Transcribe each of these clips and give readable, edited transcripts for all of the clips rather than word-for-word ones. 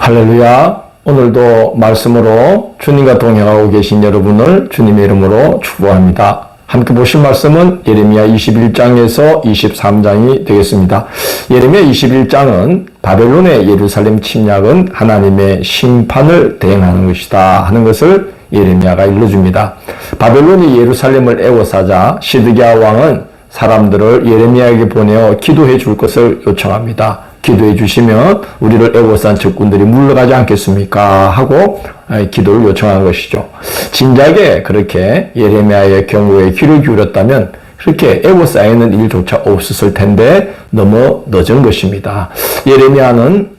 할렐루야. 오늘도 말씀으로 주님과 동행하고 계신 여러분을 주님의 이름으로 축복합니다. 함께 보실 말씀은 예레미야 21장에서 23장이 되겠습니다. 예레미야 21장은 바벨론의 예루살렘 침략은 하나님의 심판을 대행하는 것이다 하는 것을 예레미야가 일러줍니다. 바벨론이 예루살렘을 에워싸자 시드기야 왕은 사람들을 예레미야에게 보내어 기도해 줄 것을 요청합니다. 기도해 주시면 우리를 에워싼 적군들이 물러가지 않겠습니까? 하고 기도를 요청한 것이죠. 진작에 그렇게 예레미야의 경고에 귀를 기울였다면 그렇게 에워싸이는 일조차 없었을 텐데 너무 늦은 것입니다. 예레미야는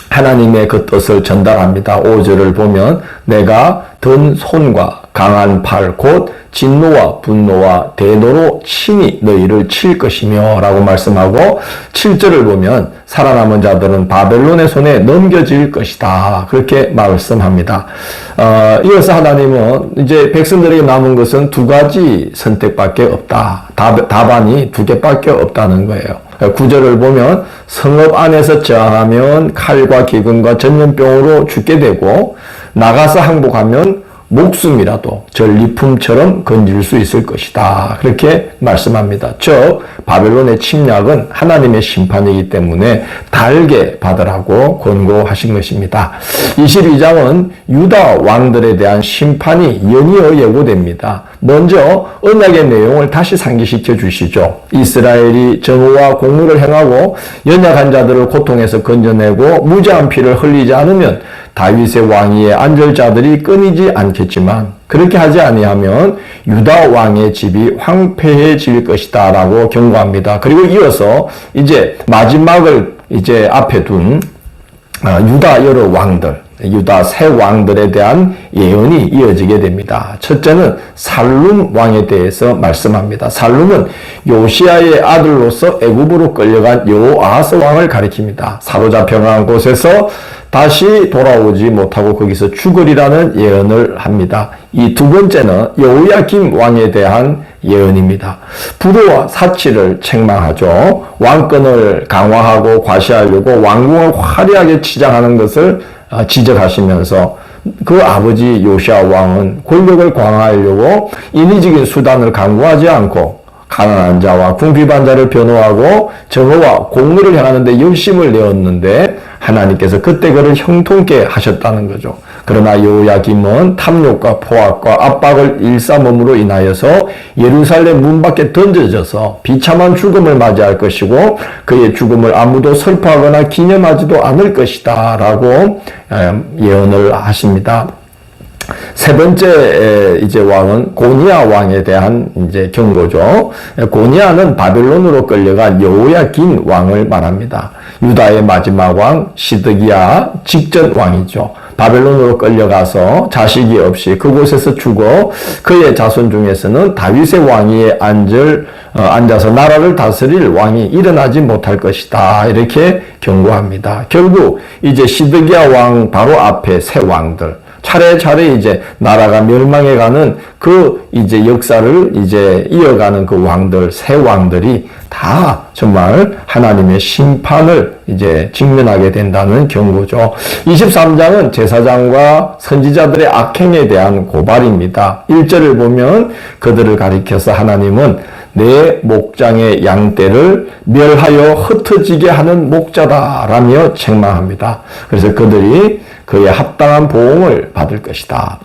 하나님의 그 뜻을 전달합니다. 5절을 보면 내가 든 손과 강한 팔 곧 진노와 분노와 대노로 친히 너희를 칠 것이며 라고 말씀하고 7절을 보면 살아남은 자들은 바벨론의 손에 넘겨질 것이다. 그렇게 말씀합니다. 이어서 하나님은 이제 백성들에게 남은 것은 두 가지 선택밖에 없다. 답안이 두 개밖에 없다는 거예요. 9절을 보면 성읍 안에서 저항하면 칼과 기근과 전염병으로 죽게 되고 나가서 항복하면 목숨이라도 전리품처럼 건질 수 있을 것이다. 그렇게 말씀합니다. 즉 바벨론의 침략은 하나님의 심판이기 때문에 달게 받으라고 권고하신 것입니다. 22장은 유다 왕들에 대한 심판이 연이어 예고됩니다. 먼저 언약의 내용을 다시 상기시켜 주시죠. 이스라엘이 정오와 공의를 행하고 연약한 자들을 고통에서 건져내고 무죄한 피를 흘리지 않으면 다윗의 왕위에 앉을 자들이 끊이지 않겠지만 그렇게 하지 아니하면 유다 왕의 집이 황폐해질 것이다 라고 경고합니다. 그리고 이어서 이제 마지막을 이제 앞에 둔 유다 여러 왕들, 유다 세 왕들에 대한 예언이 이어지게 됩니다. 첫째는 살룸 왕에 대해서 말씀합니다. 살룸은 요시야의 아들로서 애굽으로 끌려간 여호아하스 왕을 가리킵니다. 사로잡혀간 곳에서 다시 돌아오지 못하고 거기서 죽으리라는 예언을 합니다. 이 두 번째는 여호야김 왕에 대한 예언입니다. 부도와 사치를 책망하죠. 왕권을 강화하고 과시하려고 왕궁을 화려하게 치장하는 것을 지적하시면서 그 아버지 요시야 왕은 권력을 강화하려고 인위적인 수단을 강구하지 않고 가난한 자와 궁핍한 자를 변호하고 정의와 공의를 행하는 데 열심을 내었는데 하나님께서 그때 그를 형통케 하셨다는 거죠. 그러나 여호야김은 탐욕과 포악과 압박을 일삼음으로 인하여서 예루살렘 문 밖에 던져져서 비참한 죽음을 맞이할 것이고 그의 죽음을 아무도 슬퍼하거나 기념하지도 않을 것이다 라고 예언을 하십니다. 세 번째 이제 왕은 고니야 왕에 대한 이제 경고죠. 고니야는 바벨론으로 끌려간 여호야긴 왕을 말합니다. 유다의 마지막 왕 시드기야 직전 왕이죠. 바벨론으로 끌려가서 자식이 없이 그곳에서 죽어 그의 자손 중에서는 다윗의 왕위에 앉아서 나라를 다스릴 왕이 일어나지 못할 것이다. 이렇게 경고합니다. 결국 이제 시드기야 왕 바로 앞에 새 왕들 차례차례 이제 나라가 멸망해가는 그 이제 역사를 이제 이어가는 그 왕들, 새 왕들이 다 정말 하나님의 심판을 이제 직면하게 된다는 경고죠. 23장은 제사장과 선지자들의 악행에 대한 고발입니다. 1절을 보면 그들을 가리켜서 하나님은 내 목장의 양떼를 멸하여 흩어지게 하는 목자다라며 책망합니다. 그래서 그들이 그의 합당한 보응을 받을 것이다.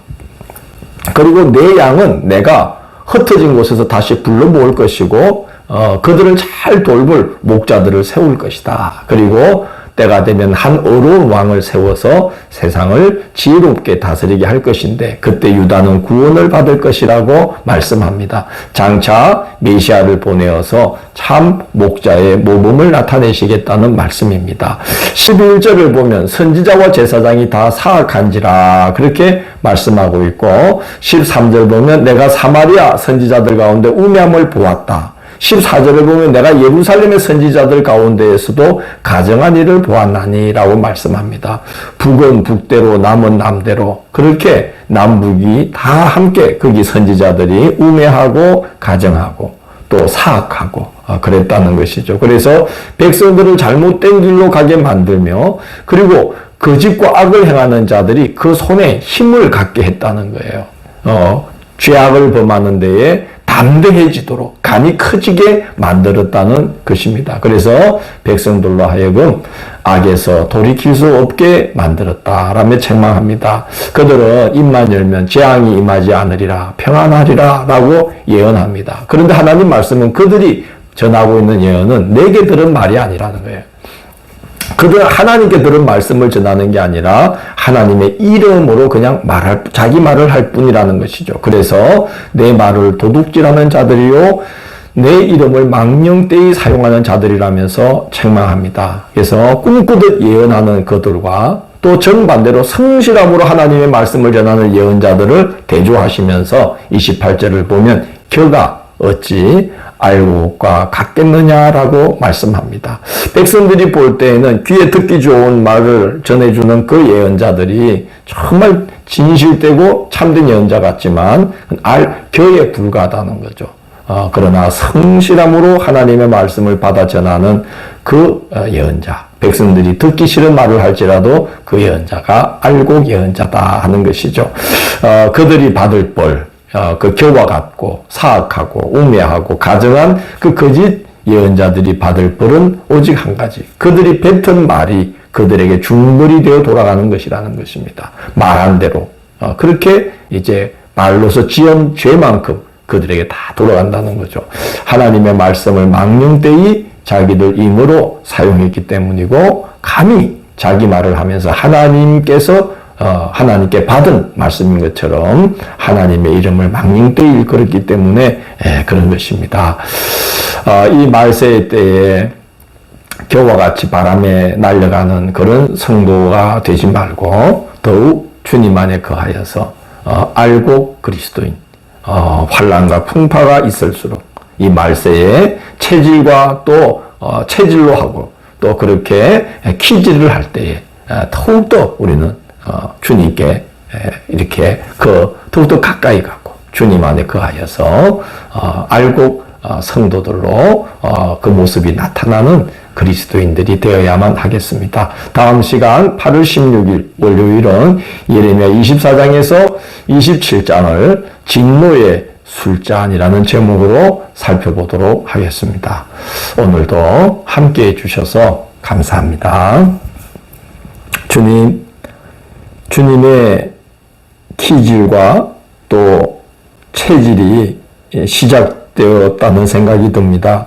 그리고 내 양은 내가 흩어진 곳에서 다시 불러 모을 것이고 그들을 잘 돌볼 목자들을 세울 것이다. 그리고 때가 되면 한 어려운 왕을 세워서 세상을 지혜롭게 다스리게 할 것인데 그때 유다는 구원을 받을 것이라고 말씀합니다. 장차 메시아를 보내어서 참 목자의 모범을 나타내시겠다는 말씀입니다. 11절을 보면 선지자와 제사장이 다 사악한지라 그렇게 말씀하고 있고 13절 보면 내가 사마리아 선지자들 가운데 우매함을 보았다. 14절을 보면 내가 예루살렘의 선지자들 가운데에서도 가정한 일을 보았나니 라고 말씀합니다. 북은 북대로 남은 남대로 그렇게 남북이 다 함께 거기 선지자들이 우매하고 가정하고 또 사악하고 그랬다는 것이죠. 그래서 백성들을 잘못된 길로 가게 만들며 그리고 거짓과 악을 행하는 자들이 그 손에 힘을 갖게 했다는 거예요. 죄악을 범하는 데에 담대해지도록 간이 커지게 만들었다는 것입니다. 그래서 백성들로 하여금 악에서 돌이킬 수 없게 만들었다라며 책망합니다. 그들은 입만 열면 재앙이 임하지 않으리라, 평안하리라 라고 예언합니다. 그런데 하나님 말씀은 그들이 전하고 있는 예언은 내게 들은 말이 아니라는 거예요. 그들은 하나님께 들은 말씀을 전하는 게 아니라 하나님의 이름으로 그냥 자기 말을 할 뿐이라는 것이죠. 그래서 내 말을 도둑질하는 자들이요, 내 이름을 망령되이 사용하는 자들이라면서 책망합니다. 그래서 꿈꾸듯 예언하는 그들과 또 정반대로 성실함으로 하나님의 말씀을 전하는 예언자들을 대조하시면서 28절을 보면 겨가 어찌 알고과 같겠느냐라고 말씀합니다. 백성들이 볼 때에는 귀에 듣기 좋은 말을 전해주는 그 예언자들이 정말 진실되고 참된 예언자 같지만 겨에 불과하다는 거죠. 그러나 성실함으로 하나님의 말씀을 받아 전하는 그 예언자, 백성들이 듣기 싫은 말을 할지라도 그 예언자가 알곡 예언자다 하는 것이죠. 그들이 받을 벌, 그 겨와 같고 사악하고 우매하고 가증한 그 거짓 예언자들이 받을 벌은 오직 한 가지. 그들이 뱉은 말이 그들에게 중벌이 되어 돌아가는 것이라는 것입니다. 말한 대로. 그렇게 이제 말로서 지은 죄만큼 그들에게 다 돌아간다는 거죠. 하나님의 말씀을 망령되이 자기들 임으로 사용했기 때문이고, 감히 자기 말을 하면서 하나님께 받은 말씀인 것처럼 하나님의 이름을 망령되이 일컬었기 때문에 그런 것입니다. 이 말세의 때에 겨와 같이 바람에 날려가는 그런 성도가 되지 말고 더욱 주님 안에 거하여서 알곡 그리스도인, 환난과 풍파가 있을수록 이 말세에 체질과 또 체질로 하고 또 그렇게 키질을 할 때에 더욱더 우리는 주님께 이렇게 더욱더 가까이 가고 주님 안에 거하여서 알곡 성도들로 그 모습이 나타나는 그리스도인들이 되어야만 하겠습니다. 다음 시간 8월 16일 월요일은 예레미야 24장에서 27장을 진노의 술잔이라는 제목으로 살펴보도록 하겠습니다. 오늘도 함께해 주셔서 감사합니다. 주님의 키질과 또 체질이 시작되었다는 생각이 듭니다.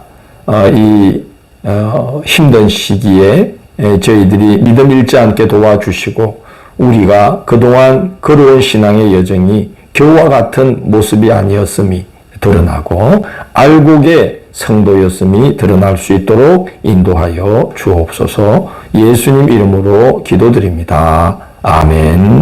힘든 시기에 저희들이 믿음 잃지 않게 도와주시고 우리가 그동안 걸어온 신앙의 여정이 겨와 같은 모습이 아니었음이 드러나고 알곡의 성도였음이 드러날 수 있도록 인도하여 주옵소서. 예수님 이름으로 기도드립니다. 아멘.